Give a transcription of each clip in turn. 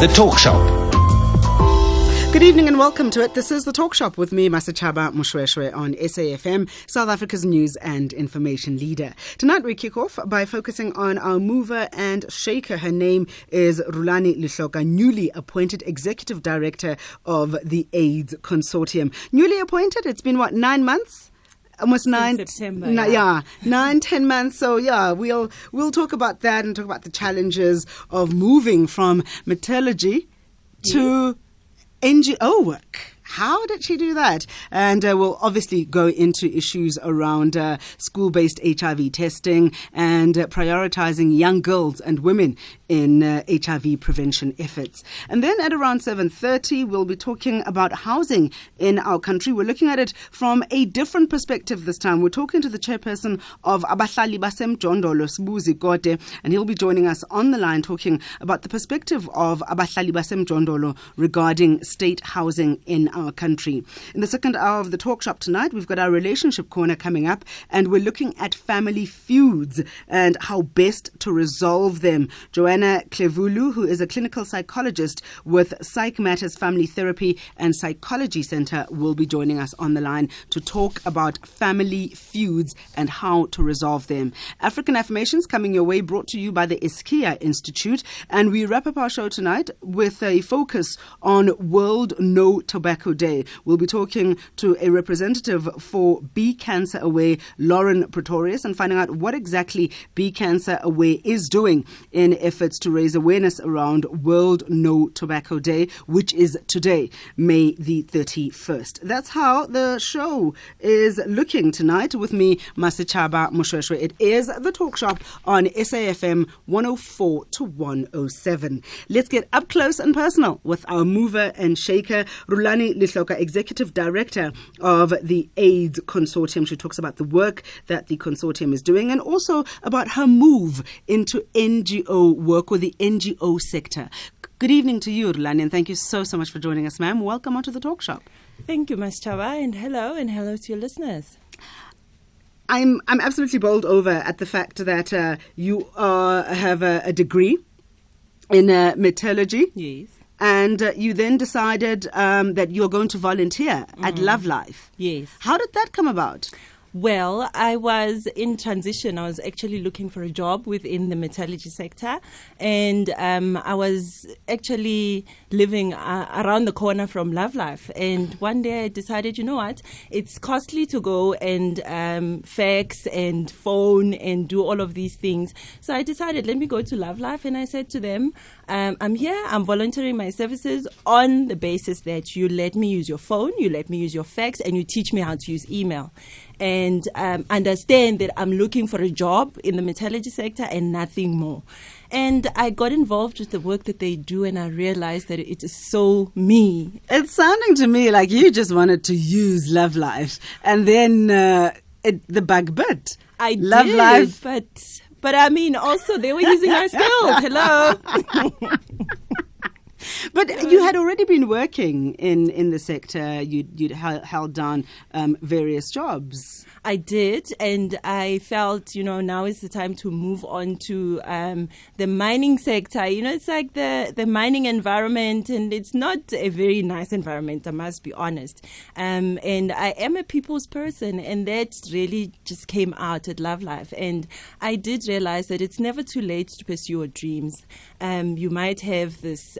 The Talk Shop. Good evening and welcome to it. This is The Talk Shop with me, Masachaba Mushweshwe, on SAFM, South Africa's news and information leader. Tonight we kick off by focusing on our mover and shaker. Her name is Rhulani Lehloka, newly appointed Executive Director of the Aids Consortium. Newly appointed, it's been 9 months? Almost September. 9-10 months. So we'll talk about that and talk about the challenges of moving from metallurgy to NGO work. How did she do that? And we'll obviously go into issues around school-based HIV testing and prioritizing young girls and women in HIV prevention efforts. And then at around 7:30, we'll be talking about housing in our country. We're looking at it from a different perspective this time. We're talking to the chairperson of Abahlali Basemjondolo, Sbuzi Kote, and he'll be joining us on the line talking about the perspective of Abahlali Basemjondolo regarding state housing in our country. In the second hour of the Talk Shop tonight, we've got our relationship corner coming up, and we're looking at family feuds and how best to resolve them. Joanna Klevulu, who is a clinical psychologist with Psych Matters Family Therapy and Psychology Center, will be joining us on the line to talk about family feuds and how to resolve them. African Affirmations coming your way, brought to you by the Eskia Institute, and we wrap up our show tonight with a focus on World No Tobacco Day. We'll be talking to a representative for Be Cancer Away, Lauren Pretorius, and finding out what exactly Be Cancer Away is doing in efforts to raise awareness around World No Tobacco Day, which is today, May the 31st. That's how the show is looking tonight with me, Masachaba Mushweshwe. It is The Talk Shop on SAFM 104 to 107. Let's get up close and personal with our mover and shaker, Rhulani Lehloka, Executive Director of the AIDS Consortium. She talks about the work that the consortium is doing and also about her move into NGO work with the NGO sector. Good evening to you, Rhulani, and thank you so much for joining us, ma'am. Welcome onto the Talk Shop. Thank you, Ms. Chava, and hello to your listeners. I'm absolutely bowled over at the fact that you have a degree in metallurgy. Yes. And you then decided that you're going to volunteer at Love Life. Yes. How did that come about? Well, I was in transition. I was actually looking for a job within the metallurgy sector, and I was actually living around the corner from Love Life. And one day I decided, you know what, it's costly to go and fax and phone and do all of these things. So I decided, let me go to Love Life, and I said to them, I'm here, I'm volunteering my services on the basis that you let me use your phone, you let me use your fax, and you teach me how to use email. And understand that I'm looking for a job in the metallurgy sector and nothing more. And I got involved with the work that they do, and I realized that it is so me. It's sounding to me like you just wanted to use Love Life, and then the bug bit. I Love did, Life. but I mean, also they were using our skills. Hello. But you had already been working in the sector. You'd held down various jobs. I did, and I felt, now is the time to move on to the mining sector. It's like the mining environment, and it's not a very nice environment, I must be honest. And I am a people's person, and that really just came out at Love Life. And I did realize that it's never too late to pursue your dreams. You might have this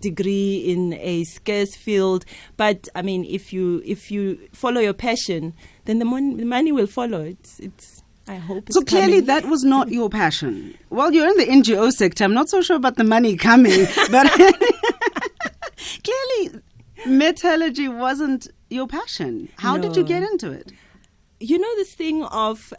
degree in a scarce field, but I mean, if you follow your passion, then the money will follow. It's I hope it's so clearly coming. That was not your passion. Well, you're in the NGO sector. I'm not so sure about the money coming, but clearly metallurgy wasn't your passion. How did you get into it? This thing of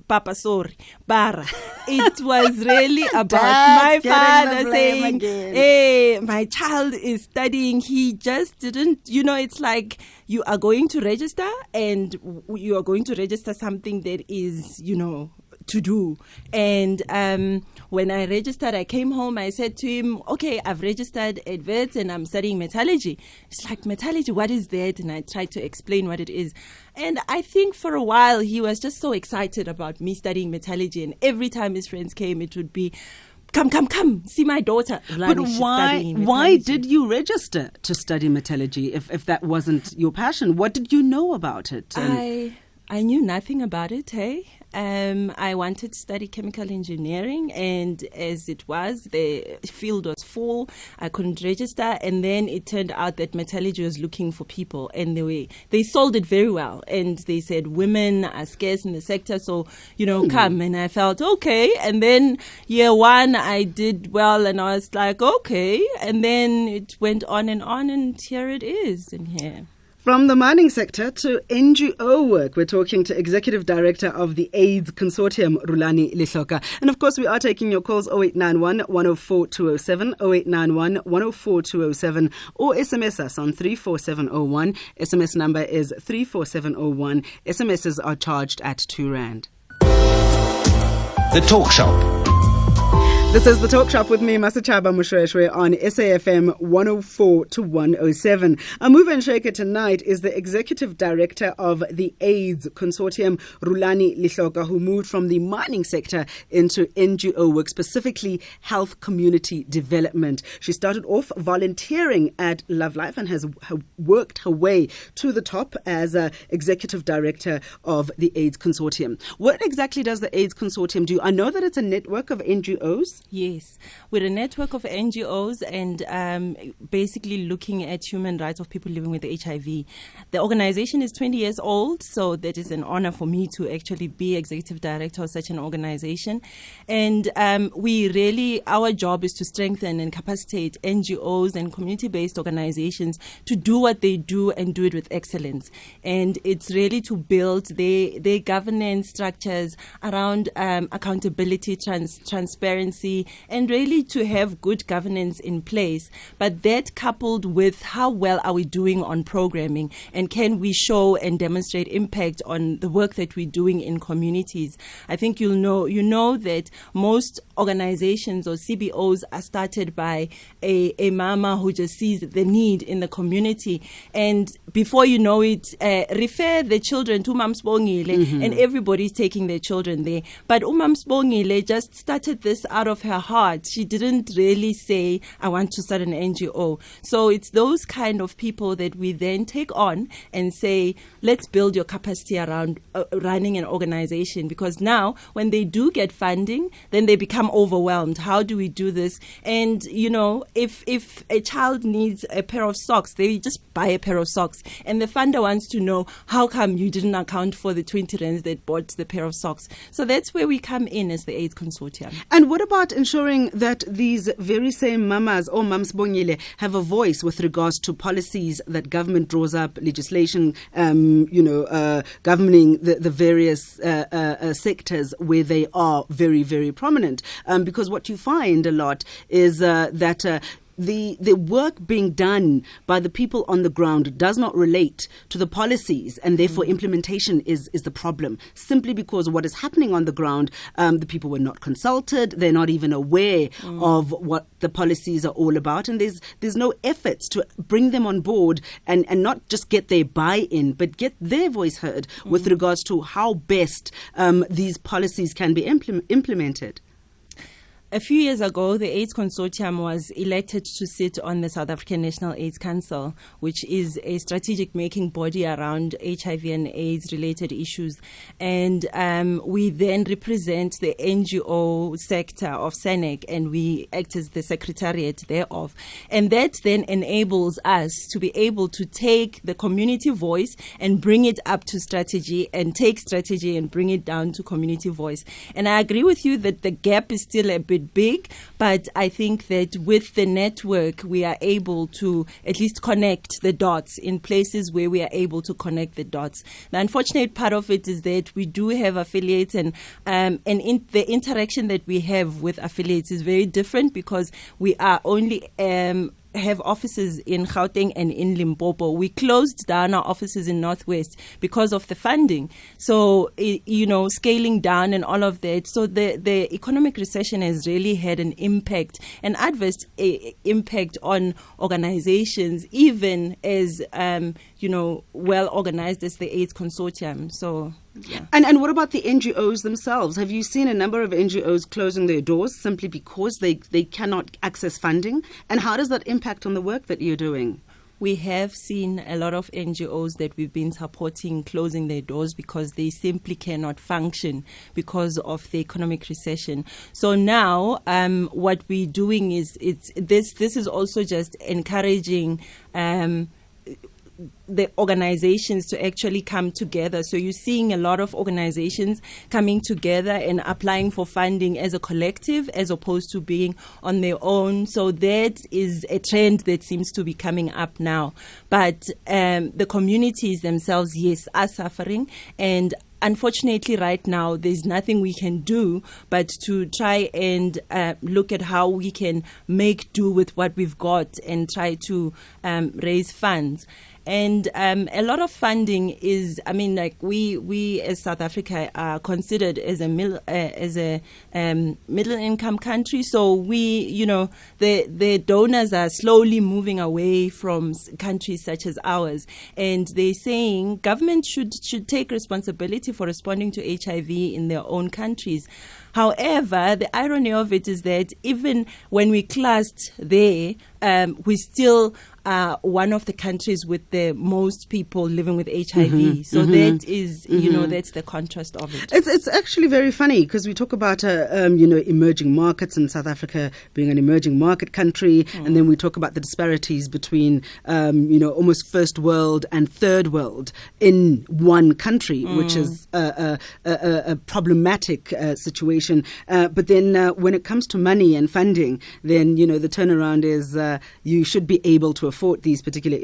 Papa, sorry, Bara. It was really about my father saying, hey, my child is studying. He just didn't, it's like you are going to register and you are going to register something that is, to do. And when I registered, I came home, I said to him, okay, I've registered at VETS and I'm studying metallurgy. It's like, metallurgy, what is that? And I tried to explain what it is. And I think for a while, he was just so excited about me studying metallurgy. And every time his friends came, it would be, come, see my daughter. But why did you register to study metallurgy if that wasn't your passion? What did you know about it? I knew nothing about it, hey? I wanted to study chemical engineering, and as it was, the field was full. I couldn't register, and then it turned out that metallurgy was looking for people, and they sold it very well, and they said women are scarce in the sector, so come. And I felt okay, and then year one I did well, and I was like okay, and then it went on, and here it is in here. From the mining sector to NGO work, we're talking to Executive Director of the Aids Consortium, Rhulani Lehloka. And of course, we are taking your calls 0891 104 207, 0891 104 207, or SMS us on 34701. SMS number is 34701. SMSs are charged at R2. The Talk Shop. This is The Talk Shop with me, Masachaba Mushweshwe, on SAFM 104 to 107. Amuva Nsheke tonight is the Executive Director of the Aids Consortium, Rhulani Lehloka, who moved from the mining sector into NGO work, specifically health community development. She started off volunteering at Love Life and has worked her way to the top as Executive Director of the Aids Consortium. What exactly does the Aids Consortium do? I know that it's a network of NGOs. Yes, we're a network of NGOs and basically looking at human rights of people living with HIV. The organization is 20 years old, so that is an honor for me to actually be executive director of such an organization. And our job is to strengthen and capacitate NGOs and community-based organizations to do what they do and do it with excellence. And it's really to build their governance structures around accountability, transparency, and really to have good governance in place. But that coupled with how well are we doing on programming, and can we show and demonstrate impact on the work that we're doing in communities. I think you know that most organizations or CBOs are started by a mama who just sees the need in the community, and before you know it, refer the children to Mam Sbongile, and everybody's taking their children there. But Mam Sbongile just started this out of her heart. She didn't really say, I want to start an NGO. So it's those kind of people that we then take on and say, let's build your capacity around running an organization, because now when they do get funding, then they become overwhelmed. How do we do this? And if a child needs a pair of socks, they just buy a pair of socks, and the funder wants to know, how come you didn't account for the 20 rands that bought the pair of socks? So that's where we come in as the AIDS Consortium. And what about ensuring that these very same mamas or Mams Bongile have a voice with regards to policies that government draws up, legislation, governing the various sectors where they are very, very prominent? Because what you find a lot is that the work being done by the people on the ground does not relate to the policies, and therefore implementation is the problem, simply because what is happening on the ground, the people were not consulted, they're not even aware of what the policies are all about, and there's no efforts to bring them on board and not just get their buy-in, but get their voice heard with regards to how best these policies can be implemented. A few years ago, the AIDS Consortium was elected to sit on the South African National AIDS Council, which is a strategic making body around HIV and AIDS-related issues. And we then represent the NGO sector of SANEC, and we act as the secretariat thereof. And that then enables us to be able to take the community voice and bring it up to strategy, and take strategy and bring it down to community voice. And I agree with you that the gap is still a bit big, but I think that with the network we are able to at least connect the dots in places where we are able to connect the dots. The unfortunate part of it is that we do have affiliates, and the interaction that we have with affiliates is very different, because we are only have offices in Gauteng and in Limpopo. We closed down our offices in Northwest because of the funding. So, scaling down and all of that. So the economic recession has really had an impact, an adverse impact on organizations, even as, well organized as the AIDS Consortium. So And what about the NGOs themselves? Have you seen a number of NGOs closing their doors simply because they cannot access funding? And how does that impact on the work that you're doing? We have seen a lot of NGOs that we've been supporting closing their doors because they simply cannot function because of the economic recession. So now what we're doing is this is also just encouraging the organizations to actually come together. So you're seeing a lot of organizations coming together and applying for funding as a collective as opposed to being on their own. So that is a trend that seems to be coming up now. But the communities themselves, yes, are suffering. And unfortunately, right now, there's nothing we can do but to try and look at how we can make do with what we've got and try to raise funds. And a lot of funding is, I mean, like we as South Africa are considered as a middle income country. So the donors are slowly moving away from countries such as ours, and they're saying government should take responsibility for responding to HIV in their own countries. However, the irony of it is that even when we classed there, we still are one of the countries with the most people living with HIV. So that is, that's the contrast of it. It's actually very funny because we talk about, emerging markets and South Africa being an emerging market country. And then we talk about the disparities between, almost first world and third world in one country, which is a problematic situation. But then when it comes to money and funding, then, the turnaround is you should be able to afford these particular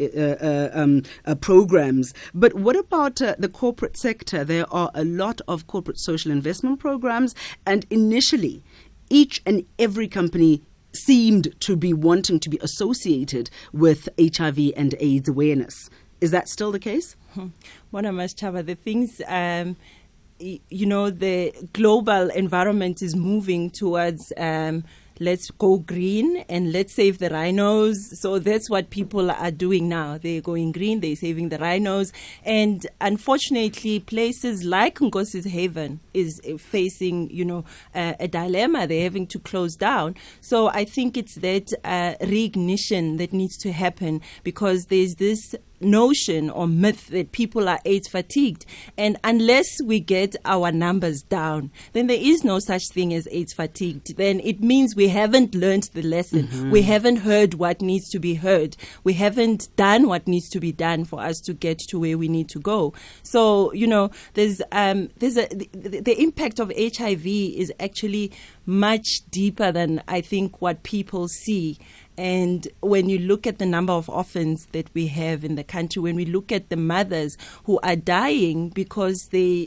programs. But what about the corporate sector? There are a lot of corporate social investment programs, and initially each and every company seemed to be wanting to be associated with HIV and AIDS awareness. Is that still the case? The things... the global environment is moving towards let's go green and let's save the rhinos. So that's what people are doing now. They're going green, they're saving the rhinos. And unfortunately, places like Nkosi's Haven is facing, a dilemma. They're having to close down. So I think it's that reignition that needs to happen, because there's this notion or myth that people are AIDS fatigued, and unless we get our numbers down, then there is no such thing as AIDS fatigued. Then it means we haven't learned the lesson. We haven't heard what needs to be heard. We haven't done what needs to be done for us to get to where we need to go. So there's the impact of HIV is actually much deeper than I think what people see. And when you look at the number of orphans that we have in the country, when we look at the mothers who are dying because they,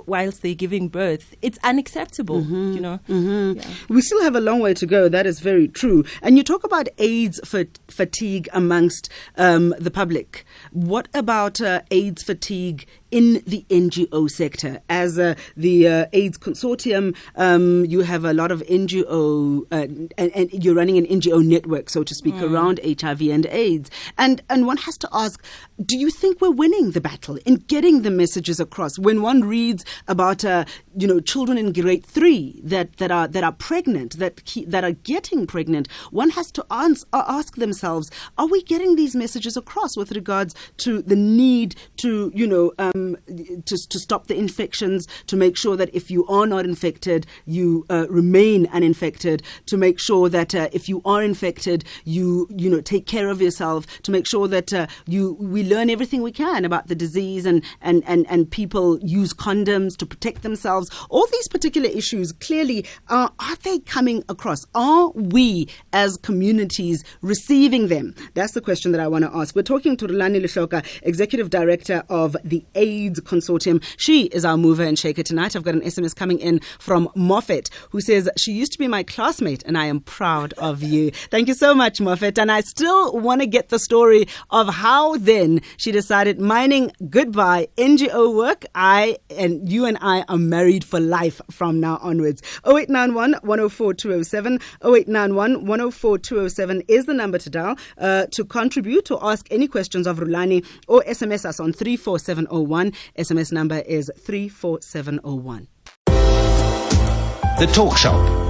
whilst they're giving birth, it's unacceptable, Yeah. We still have a long way to go. That is very true. And you talk about AIDS fatigue amongst the public. What about AIDS fatigue in the NGO sector? As the AIDS Consortium, you have a lot of NGO, and you're running an NGO network, so to speak, around HIV and AIDS. And one has to ask, do you think we're winning the battle in getting the messages across? When one reads about, children in grade 3 that are pregnant, that are getting pregnant, one has to ask themselves, are we getting these messages across with regards to the need to, to stop the infections, to make sure that if you are not infected, you remain uninfected, to make sure that if you are infected, you take care of yourself, to make sure that we learn everything we can about the disease, and people use condoms to protect themselves. All these particular issues clearly are they coming across? Are we as communities receiving them? That's the question that I want to ask. We're talking to Rhulani Lehloka, Executive Director of the AIDS Consortium. She is our mover and shaker tonight. I've got an SMS coming in from Moffat, who says, "She used to be my classmate and I am proud of you." Thank Thank you so much, Moffat. And I still want to get the story of how then she decided, mining, goodbye, NGO work. You and I are married for life from now onwards. 0891 104 207. 0891 104 207 is the number to dial to contribute, to ask any questions of Rhulani, or SMS us on 34701. SMS number is 34701. The Talk Shop.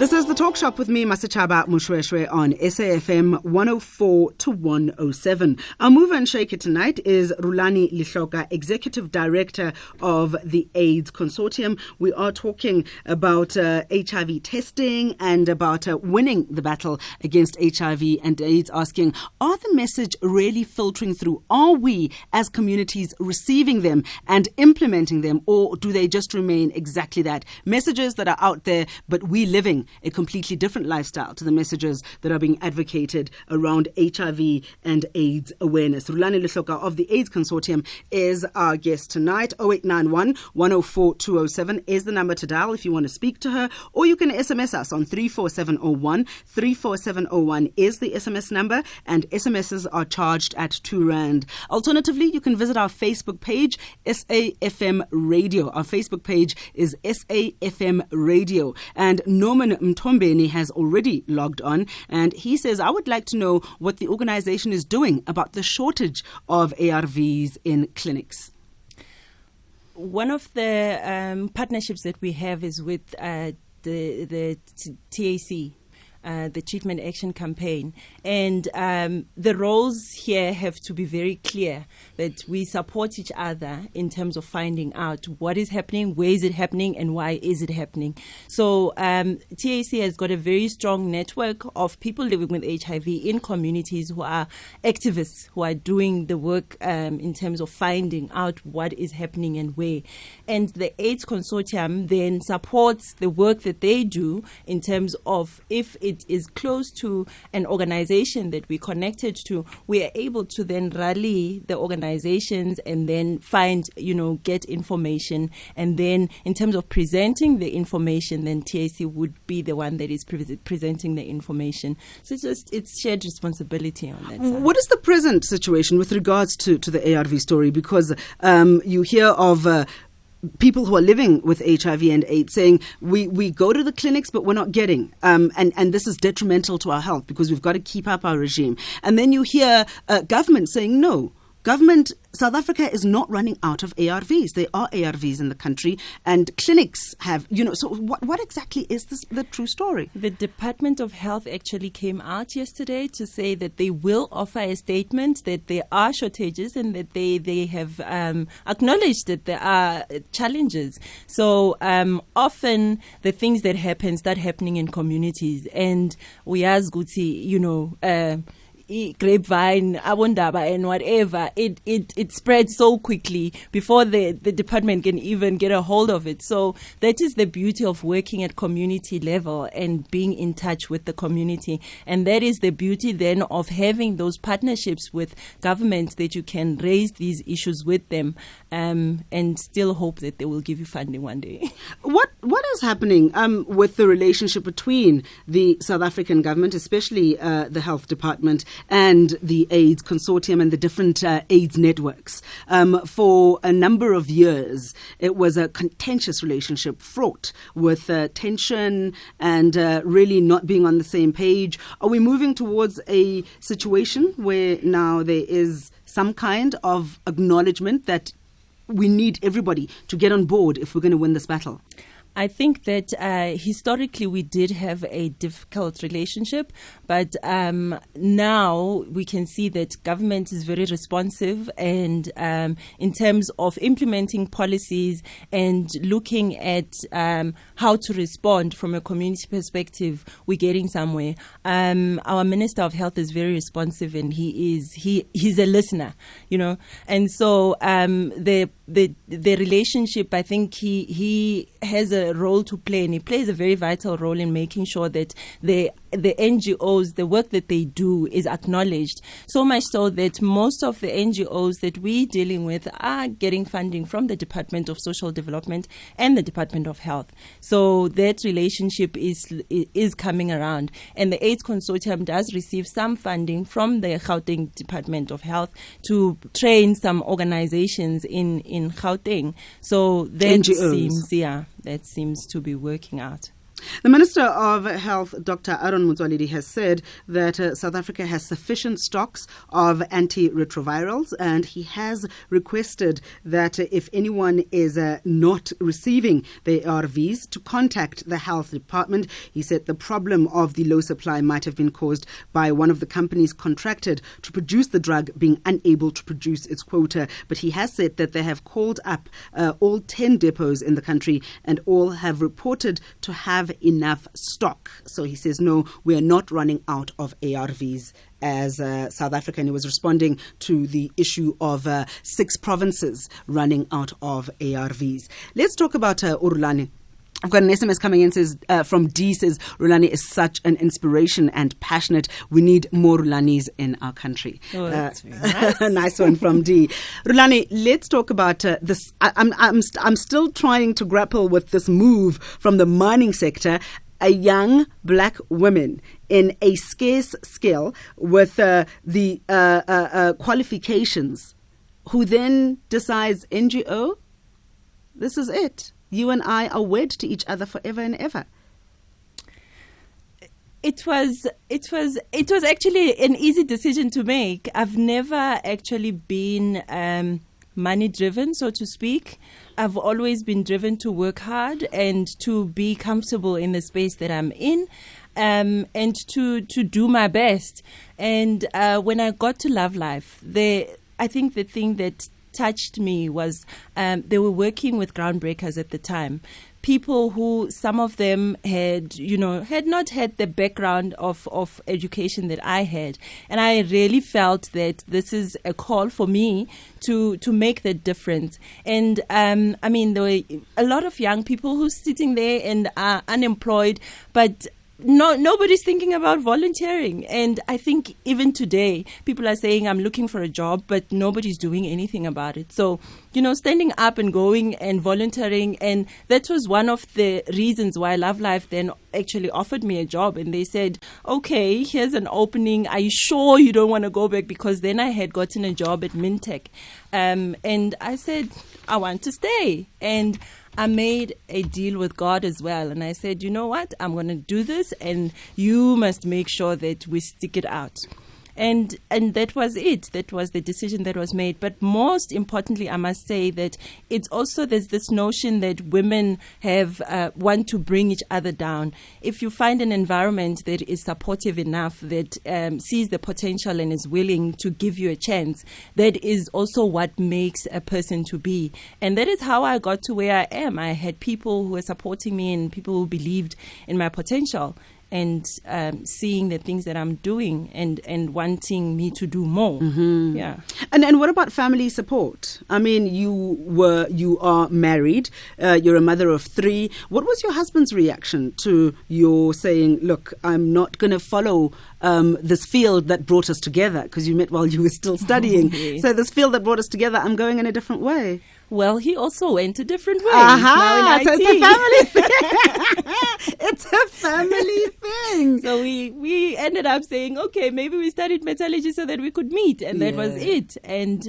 This is the Talk Shop with me, Masachaba Mushweshwe, on SAFM 104 to 107. Our mover and shaker tonight is Rhulani Lehloka, Executive Director of the Aids Consortium. We are talking about HIV testing and about winning the battle against HIV and AIDS, asking, are the message really filtering through? Are we as communities receiving them and implementing them, or do they just remain exactly that? Messages that are out there, but we living a completely different lifestyle to the messages that are being advocated around HIV and AIDS awareness. Rhulani Lehloka of the AIDS Consortium is our guest tonight. 0891 104 207 is the number to dial if you want to speak to her, or you can SMS us on 34701. 34701 is the SMS number, and SMSs are charged at R2. Alternatively, you can visit our Facebook page, SAFM Radio. Our Facebook page is SAFM Radio, and Norman Mtombeni has already logged on, and he says, I would like to know what the organization is doing about the shortage of ARVs in clinics. One of the partnerships that we have is with the TAC, the Treatment Action Campaign. And the roles here have to be very clear, that we support each other in terms of finding out what is happening, where is it happening, and why is it happening. So TAC has got a very strong network of people living with HIV in communities who are activists, who are doing the work in terms of finding out what is happening and where. And the AIDS Consortium then supports the work that they do in terms of, if it is close to an organization that we connected to, we are able to then rally the organizations and then find, get information. And then in terms of presenting the information, then TAC would be the one that is presenting the information. So it's shared responsibility on that side. What is the present situation with regards to the ARV story? Because you hear of people who are living with HIV and AIDS saying, we go to the clinics, but we're not getting. And this is detrimental to our health because we've got to keep up our regime. And then you hear government saying, no, South Africa is not running out of ARVs. There are ARVs in the country, and clinics have, so what exactly is the true story? The Department of Health actually came out yesterday to say that they will offer a statement that there are shortages and that they have acknowledged that there are challenges. So often the things that happen start happening in communities, and we ask Guti, grapevine, abondaba, and whatever, it spreads so quickly before the department can even get a hold of it. So that is the beauty of working at community level and being in touch with the community. And that is the beauty then of having those partnerships with government, that you can raise these issues with them and still hope that they will give you funding one day. What is happening with the relationship between the South African government, especially the health department, and the AIDS Consortium and the different AIDS networks? For a number of years, it was a contentious relationship, fraught with tension and really not being on the same page. Are we moving towards a situation where now there is some kind of acknowledgement that we need everybody to get on board if we're going to win this battle? I think that historically we did have a difficult relationship, but now we can see that government is very responsive, and in terms of implementing policies and looking at how to respond from a community perspective, we're getting somewhere. Our Minister of Health is very responsive, and he's a listener, and so the relationship, I think he has a role to play, and he plays a very vital role in making sure that there the NGOs, the work that they do is acknowledged. So much so that most of the NGOs that we're dealing with are getting funding from the Department of Social Development and the Department of Health. So that relationship is coming around. And the AIDS Consortium does receive some funding from the Gauteng Department of Health to train some organizations in Gauteng. So that that seems to be working out. The Minister of Health, Dr. Aaron Motsoaledi, has said that South Africa has sufficient stocks of antiretrovirals, and he has requested that if anyone is not receiving the ARVs, to contact the health department. He said the problem of the low supply might have been caused by one of the companies contracted to produce the drug being unable to produce its quota. But he has said that they have called up all 10 depots in the country, and all have reported to have enough stock. So he says, no, we are not running out of ARVs as South Africa. And he was responding to the issue of 6 provinces running out of ARVs. Let's talk about Rhulani. I've got an SMS coming in from D, says Rhulani is such an inspiration and passionate. We need more Rhulanis in our country. Oh, that's very nice. Nice one from D. Rhulani, let's talk about this. I'm still trying to grapple with this move from the mining sector. A young black woman in a scarce skill with the qualifications, who then decides, NGO, this is it. You and I are wed to each other forever and ever. It was actually an easy decision to make. I've never actually been money driven, so to speak. I've always been driven to work hard and to be comfortable in the space that I'm in, and to do my best. And when I got to Love Life, I think the thing that touched me was they were working with groundbreakers at the time. People who, some of them had not had the background of education that I had. And I really felt that this is a call for me to make that difference. And I mean, there were a lot of young people who's sitting there and are unemployed, but nobody's thinking about volunteering. And I think even today, people are saying, I'm looking for a job, but nobody's doing anything about it. So, standing up and going and volunteering. And that was one of the reasons why Love Life then actually offered me a job. And they said, okay, here's an opening. Are you sure you don't want to go back? Because then I had gotten a job at Mintech. And I said, I want to stay. And I made a deal with God as well. And I said, you know what? I'm going to do this, and you must make sure that we stick it out. And that was it. That was the decision that was made. But most importantly, I must say that it's also, there's this notion that women have want to bring each other down. If you find an environment that is supportive enough, that sees the potential and is willing to give you a chance, that is also what makes a person to be. And that is how I got to where I am. I had people who were supporting me and people who believed in my potential, and seeing the things that I'm doing and wanting me to do more. Mm-hmm. Yeah. And what about family support? I mean, you are married, you're a mother of 3. What was your husband's reaction to your saying, look, I'm not going to follow this field that brought us together, because you met while you were still studying. Yes. So this field that brought us together, I'm going in a different way. Well, he also went a different way. Aha, He's now in IT. so it's a family thing. It's a family thing. So we ended up saying, okay, maybe we studied metallurgy so that we could meet, and that was it. And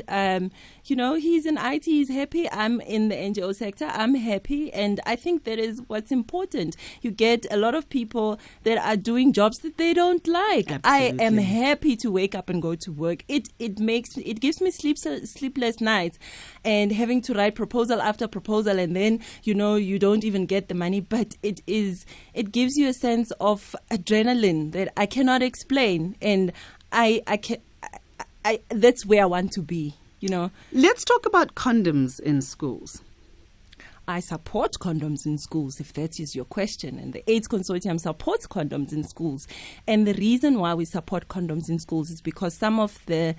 he's in IT, he's happy. I'm in the NGO sector, I'm happy, and I think that is what's important. You get a lot of people that are doing jobs that they don't like. Absolutely. I am happy to wake up and go to work. It gives me sleepless nights, and having to write proposal after proposal, and then you don't even get the money, but it gives you a sense of adrenaline that I cannot explain, and I that's where I want to be. Let's talk about condoms in schools. I support condoms in schools, if that is your question. And the AIDS Consortium supports condoms in schools. And the reason why we support condoms in schools is because some of the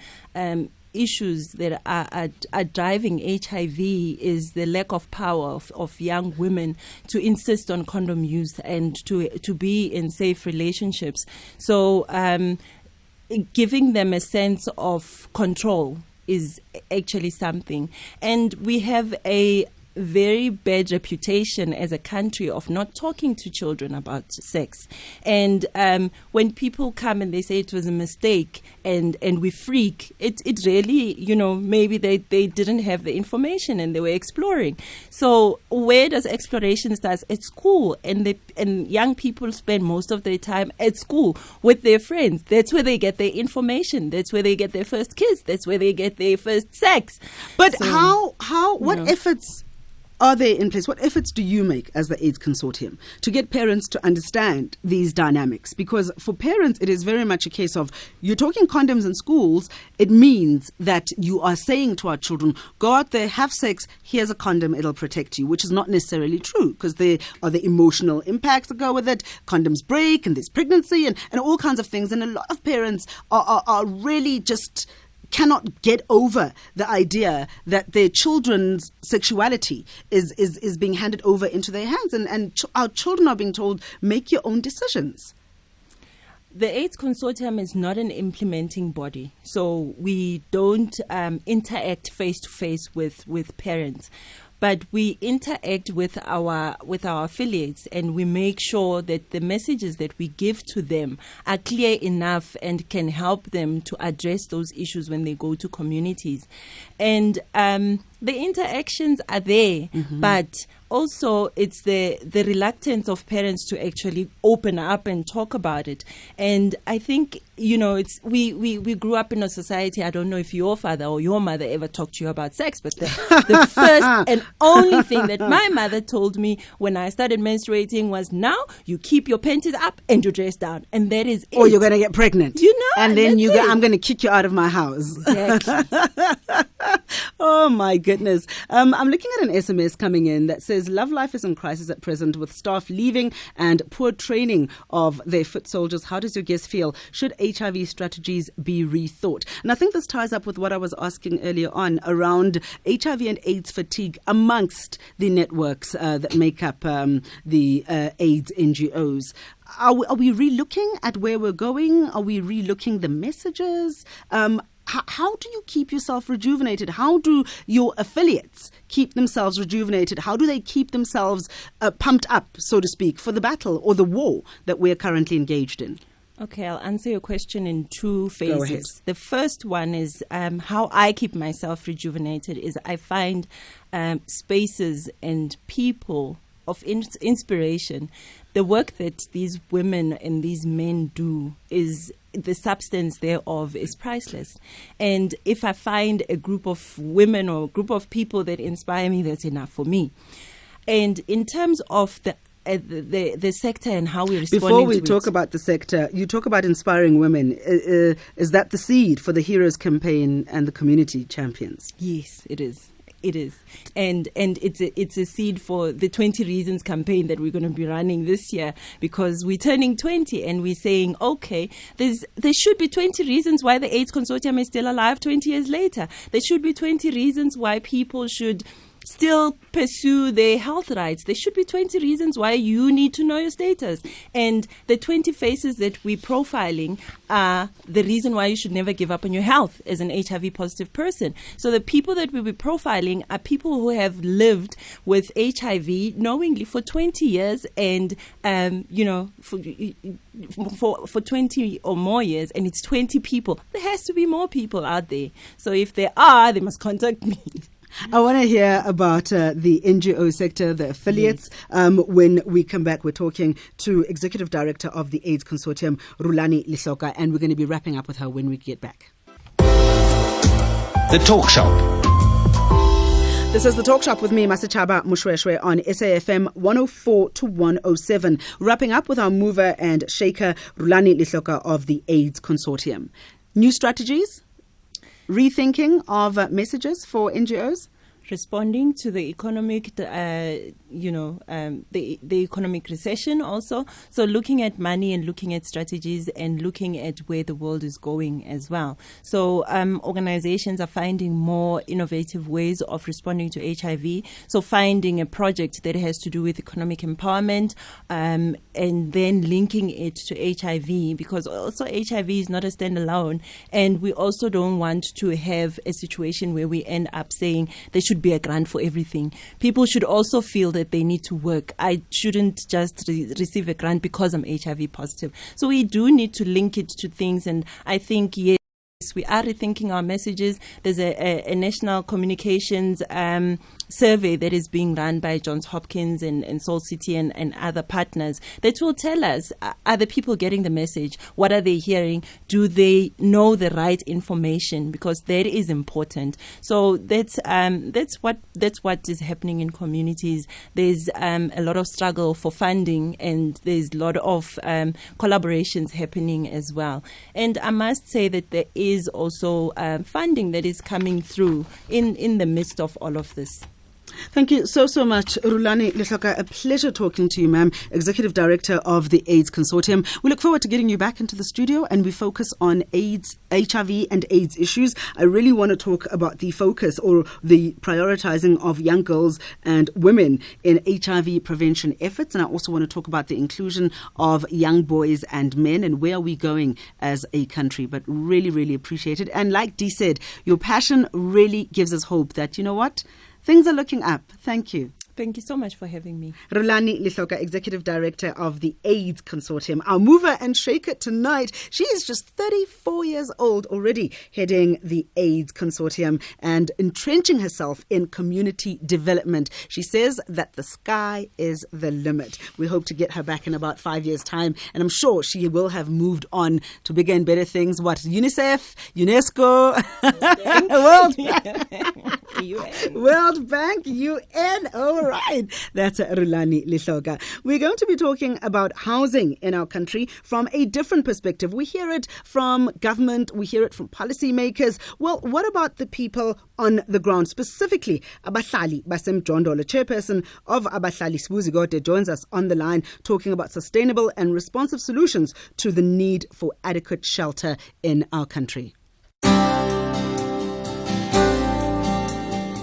issues that are driving HIV is the lack of power of young women to insist on condom use and to be in safe relationships. So giving them a sense of control is actually something. And we have a very bad reputation as a country of not talking to children about sex. And when people come and they say it was a mistake and we freak, it really, maybe they didn't have the information and they were exploring. So where does exploration start? At school. And young people spend most of their time at school with their friends. That's where they get their information. That's where they get their first kiss. That's where they get their first sex. But so, what efforts are there in place? What efforts do you make as the AIDS Consortium to get parents to understand these dynamics? Because for parents, it is very much a case of, you're talking condoms in schools, it means that you are saying to our children, go out there, have sex, here's a condom, it'll protect you, which is not necessarily true, because there are the emotional impacts that go with it. Condoms break, and there's pregnancy, and all kinds of things. And a lot of parents are really just cannot get over the idea that their children's sexuality is being handed over into their hands, and our children are being told, make your own decisions. The AIDS Consortium is not an implementing body, so we don't interact face-to-face with parents. But we interact with our affiliates, and we make sure that the messages that we give to them are clear enough and can help them to address those issues when they go to communities. And the interactions are there, but also it's the reluctance of parents to actually open up and talk about it. And I think, it's we grew up in a society, I don't know if your father or your mother ever talked to you about sex, but the first and only thing that my mother told me when I started menstruating was, now you keep your panties up and your dress down, and that is it. Or you're going to get pregnant. And then I'm going to kick you out of my house. Exactly. Oh my goodness. I'm looking at an SMS coming in that says, love life is in crisis at present with staff leaving and poor training of their foot soldiers. How does your guest feel? Should HIV strategies be rethought? And I think this ties up with what I was asking earlier on around HIV and AIDS fatigue amongst the networks that make up the AIDS NGOs. Are we re-looking at where we're going? Are we re-looking the messages? How do you keep yourself rejuvenated? How do your affiliates keep themselves rejuvenated? How do they keep themselves pumped up, so to speak, for the battle or the war that we're currently engaged in? Okay, I'll answer your question in two phases. Go ahead. The first one is how I keep myself rejuvenated is I find spaces and people of inspiration. The work that these women and these men do is the substance thereof is priceless. And if I find a group of women or a group of people that inspire me, that's enough for me. And in terms of the sector and how we respond. Before we talk about the sector, you talk about inspiring women. Is that the seed for the Heroes campaign and the community champions? Yes, it is. It is. And it's a seed for the 20 Reasons campaign that we're going to be running this year, because we're turning 20 and we're saying, okay, there should be 20 reasons why the AIDS Consortium is still alive 20 years later. There should be 20 reasons why people should still pursue their health rights. There should be 20 reasons why you need to know your status. And the 20 faces that we're profiling are the reason why you should never give up on your health as an HIV positive person. So the people that we'll be profiling are people who have lived with HIV knowingly for 20 years and, for 20 or more years, and it's 20 people. There has to be more people out there. So if there are, they must contact me. I want to hear about the NGO sector, the affiliates. Yes. When we come back, we're talking to Executive Director of the AIDS Consortium, Rhulani Lehloka, and we're going to be wrapping up with her when we get back. The Talk Shop. This is The Talk Shop with me, Masachaba Mushweshwe, on SAFM 104 to 107. Wrapping up with our mover and shaker, Rhulani Lehloka of the AIDS Consortium. New strategies? Rethinking of messages for NGOs? responding to the economic, the economic recession also. So looking at money and looking at strategies and looking at where the world is going as well. So organizations are finding more innovative ways of responding to HIV. So finding a project that has to do with economic empowerment and then linking it to HIV, because also HIV is not a standalone, and we also don't want to have a situation where we end up saying there should be a grant for everything. People should also feel that they need to work. I shouldn't just receive a grant because I'm HIV positive. So we do need to link it to things, and I think, yes, we are rethinking our messages. There's a national communications survey that is being run by Johns Hopkins and Soul City and other partners that will tell us, are the people getting the message? What are they hearing? Do they know the right information? Because that is important. So that's what is happening in communities. There's a lot of struggle for funding, and there's a lot of collaborations happening as well. And I must say that there is also funding that is coming through in the midst of all of this. Thank you so much, Rhulani Lehloka. A pleasure talking to you, ma'am, Executive Director of the AIDS Consortium. We look forward to getting you back into the studio, and we focus on AIDS, HIV and AIDS issues. I really want to talk about the focus or the prioritizing of young girls and women in HIV prevention efforts. And I also want to talk about the inclusion of young boys and men and where are we going as a country. But really, really appreciate it. And like Dee said, your passion really gives us hope that, you know what? Things are looking up. Thank you. Thank you so much for having me. Rhulani Lehloka, Executive Director of the AIDS Consortium. Our mover and shaker tonight. She is just 34 years old, already heading the AIDS Consortium and entrenching herself in community development. She says that the sky is the limit. We hope to get her back in about 5 years' time, and I'm sure she will have moved on to bigger and better things. What? UNICEF, UNESCO, World Bank. World Bank, UN. All right. That's Rhulani Lehloka. We're going to be talking about housing in our country from a different perspective. We hear it from government. We hear it from policymakers. Well, what about the people on the ground? Specifically, Abahlali Basemjondolo, chairperson of Abahlali Sbuzigote, joins us on the line talking about sustainable and responsive solutions to the need for adequate shelter in our country.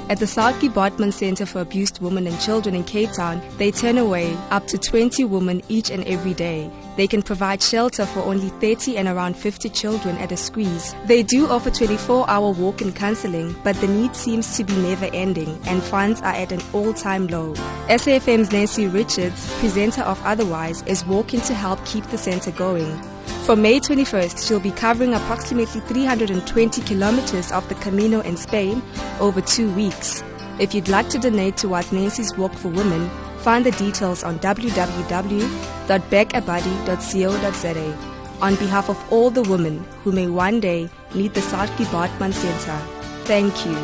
At the Saatchi Botman Center for Abused Women and Children in Cape Town, they turn away up to 20 women each and every day. They can provide shelter for only 30 and around 50 children at a squeeze. They do offer 24-hour walk-in counseling, but the need seems to be never-ending and funds are at an all-time low. SAFM's Nancy Richards, presenter of Otherwise, is walking to help keep the center going. From May 21st, she'll be covering approximately 320 kilometers of the Camino in Spain over 2 weeks. If you'd like to donate towards Nancy's Walk for Women, find the details on www.backabuddy.co.za. On behalf of all the women who may one day need the Saatchi Botman Center, thank you.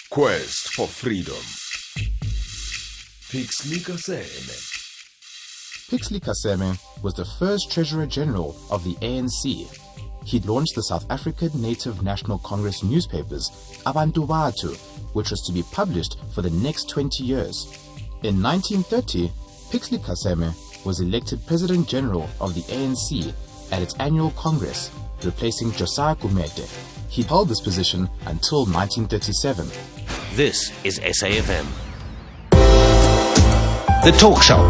Quest for freedom. Pixley Kaseme. Pixley Kaseme was the first Treasurer General of the ANC. He launched the South African Native National Congress newspapers, Abantu Batu, which was to be published for the next 20 years. In 1930, Pixley Kaseme was elected President General of the ANC at its annual Congress, replacing Josiah Gumede. He held this position until 1937. This is SAFM. The Talk Shop.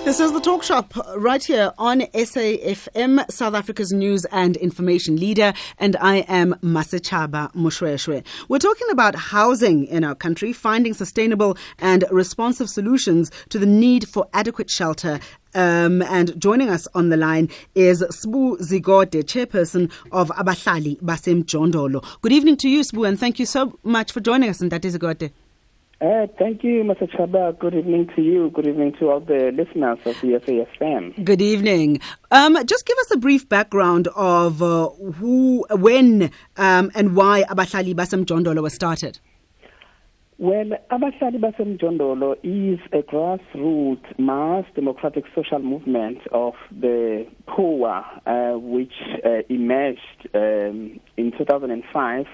This is the Talk Shop right here on SAFM, South Africa's news and information leader, and I am Masechaba Mushweshwe. We're talking about housing in our country, finding sustainable and responsive solutions to the need for adequate shelter. And joining us on the line is Sbu Zigote, chairperson of Abahlali Basemjondolo. Good evening to you, Sbu, and thank you so much for joining us in Tate Zigote. Thank you, Mr. Chaba. Good evening to you. Good evening to all the listeners of the SAFM. Good evening. Just give us a brief background of who, when, and why Abahlali Basemjondolo was started. Well, Abahlali baseMjondolo is a grassroots mass democratic social movement of the poor, which emerged in 2005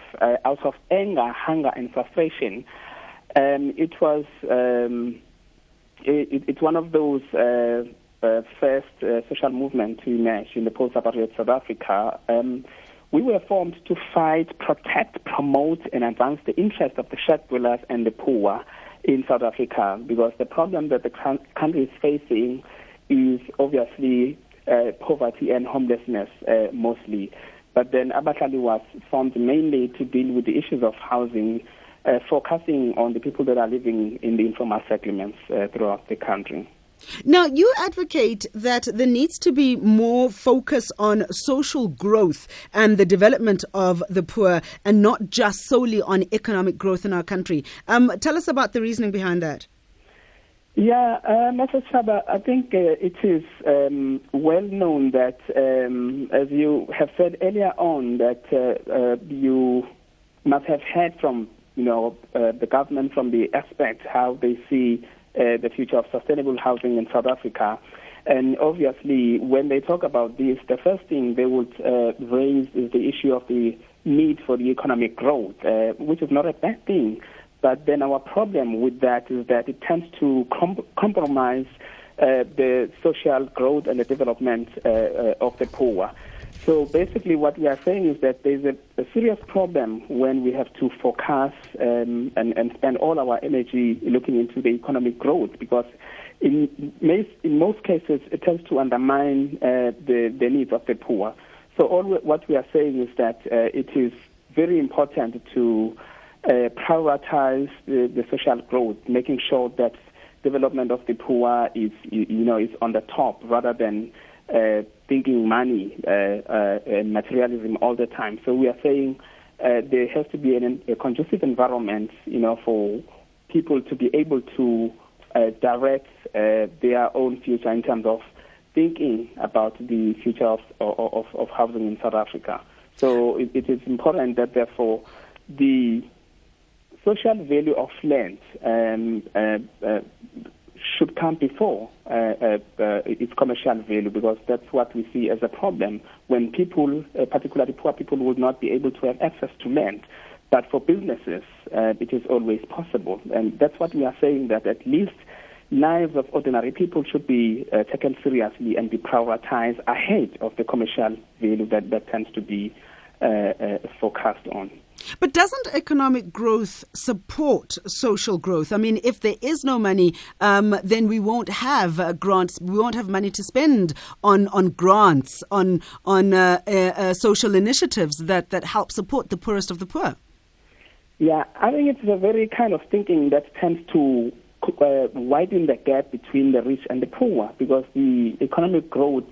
out of anger, hunger, and frustration. It's one of those first social movements to emerge in the post-apartheid South Africa. We were formed to fight, protect, promote, and advance the interests of the shack dwellers and the poor in South Africa, because the problem that the country is facing is obviously poverty and homelessness mostly. But then Abahlali was formed mainly to deal with the issues of housing, focusing on the people that are living in the informal settlements throughout the country. Now, you advocate that there needs to be more focus on social growth and the development of the poor and not just solely on economic growth in our country. Tell us about the reasoning behind that. Yeah, Mr. Chaba, I think it is well known that, as you have said earlier on, that you must have heard from the government from the aspect how they see the future of sustainable housing in South Africa. And obviously, when they talk about this, the first thing they would raise is the issue of the need for the economic growth, which is not a bad thing. But then our problem with that is that it tends to compromise the social growth and the development of the poor. So basically what we are saying is that there's a serious problem when we have to focus and spend all our energy looking into the economic growth, because in most cases it tends to undermine the needs of the poor. So what we are saying is that it is very important to prioritize the social growth, making sure that development of the poor is on the top rather than thinking money and materialism all the time. So we are saying there has to be a conducive environment, for people to be able to direct their own future in terms of thinking about the future of housing in South Africa. So it is important that therefore the social value of land should come before its commercial value, because that's what we see as a problem when people, particularly poor people, will not be able to have access to land. But for businesses, it is always possible. And that's what we are saying, that at least lives of ordinary people should be taken seriously and be prioritized ahead of the commercial value that tends to be focused on. But doesn't economic growth support social growth? I mean, if there is no money, then we won't have grants. We won't have money to spend on grants, on social initiatives that help support the poorest of the poor. Yeah, I think it's a very kind of thinking that tends to widen the gap between the rich and the poor, because the economic growth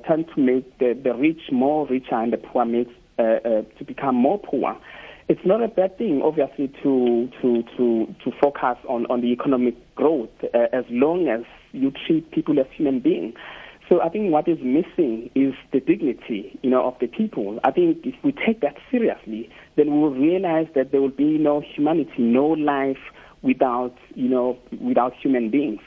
tends to make the rich more richer and the poor makes to become more poor. It's not a bad thing, obviously, to focus on the economic growth as long as you treat people as human beings. So I think what is missing is the dignity, of the people. I think if we take that seriously, then we will realize that there will be no humanity, no life without human beings.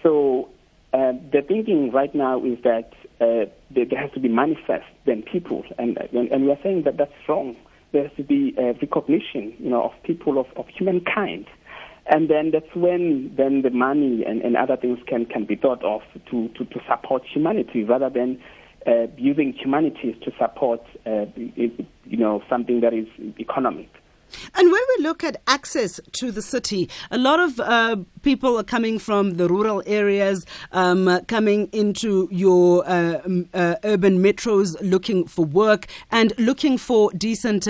So the thinking right now is that there has to be money first, then people, and we are saying that that's wrong. There has to be recognition, of people of humankind, and then that's when then the money and other things can be thought of to support humanity, rather than using humanity to support something that is economic. And when we look at access to the city, a lot of people are coming from the rural areas, coming into your urban metros, looking for work and looking for decent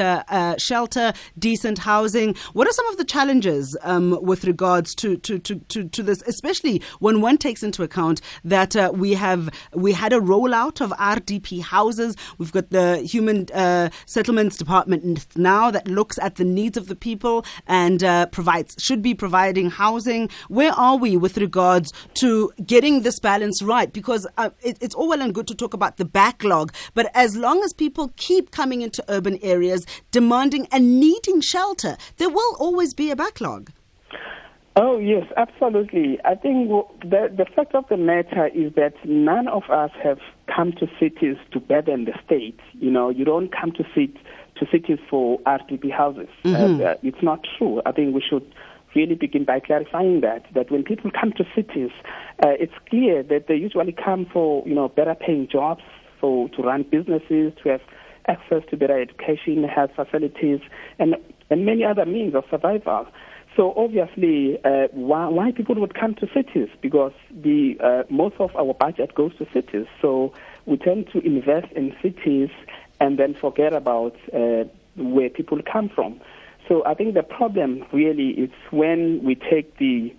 shelter, decent housing. What are some of the challenges with regards to this, especially when one takes into account that we had a rollout of RDP houses. We've got the Human Settlements Department now that looks at the needs of the people and should be providing housing. Where are we with regards to getting this balance right? Because it's all well and good to talk about the backlog, but as long as people keep coming into urban areas demanding and needing shelter, there will always be a backlog. Oh, yes, absolutely. I think the fact of the matter is that none of us have come to cities to burden the state. You know, you don't come to cities for RDP houses. It's not true. I think we should really begin by clarifying that when people come to cities, it's clear that they usually come for, better paying jobs, to run businesses, to have access to better education, health facilities, and many other means of survival. So obviously, why people would come to cities? Because most of our budget goes to cities. So we tend to invest in cities and then forget about where people come from. So I think the problem really is when we take the